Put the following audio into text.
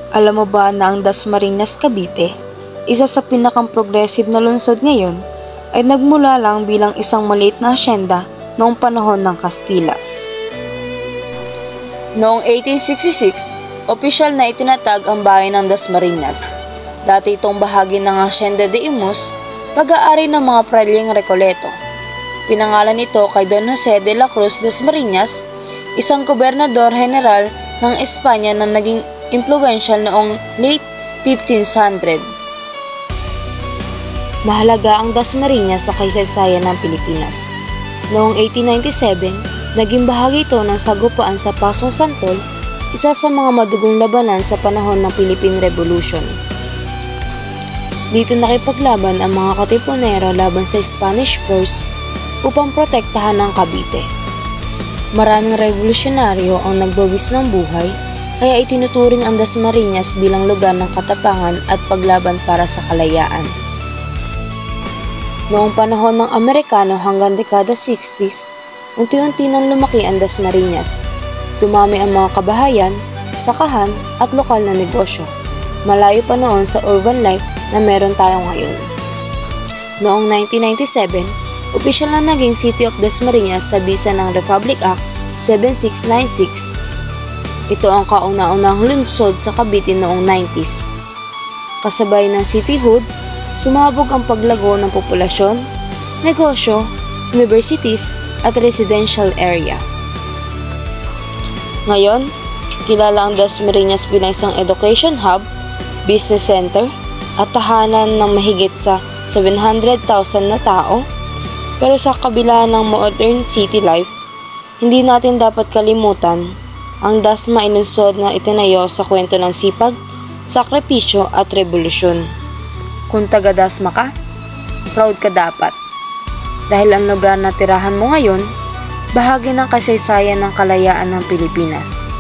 Alam mo ba na ang Dasmariñas, Cavite, isa sa pinakang progressive na lungsod ngayon, ay nagmula lang bilang isang maliit na asyenda noong panahon ng Kastila. Noong 1866, opisyal na itinatag ang bayan ng Dasmariñas. Dati itong bahagi ng Hacienda de Imus, pag-aari ng mga pralyeng Recoleto. Pinangalan ito kay Don Jose de la Cruz Dasmariñas, isang gobernador general ng Espanya na naging impluwensyal noong late 1500. Mahalaga ang Dasmariñas sa kaysaysayan ng Pilipinas. Noong 1897, naging bahagi ito ng sagupaan sa Pasong Santol, isa sa mga madugong labanan sa panahon ng Philippine Revolution. Dito nakipaglaban ang mga Katipunero laban sa Spanish Force upang protektahan ang Cavite. Maraming revolusyonaryo ang nagbawis ng buhay, kaya itinuturing ang Dasmariñas bilang lugar ng katapangan at paglaban para sa kalayaan. Noong panahon ng Amerikano hanggang dekada 60s, unti-unti nang lumaki ang Dasmariñas. Dumami ang mga kabahayan, sakahan at lokal na negosyo. Malayo pa noon sa urban life na meron tayo ngayon. Noong 1997, opisyal na naging City of Dasmariñas sa bisa ng Republic Act 7696. Ito ang kauna-unahang lungsod sa Cavite noong 90s. Kasabay ng cityhood, sumabog ang paglago ng populasyon, negosyo, universities at residential area. Ngayon, kilala ang Dasmariñas bilang isang education hub, business center, at tahanan ng mahigit sa 700,000 na tao. Pero sa kabila ng modern city life, hindi natin dapat kalimutan ang Dasma ay lungsod na itinayo sa kwento ng sipag, sakripisyo at revolusyon. Kung taga Dasma ka, proud ka dapat. Dahil ang lugar na tirahan mo ngayon, bahagi ng kasaysayan ng kalayaan ng Pilipinas.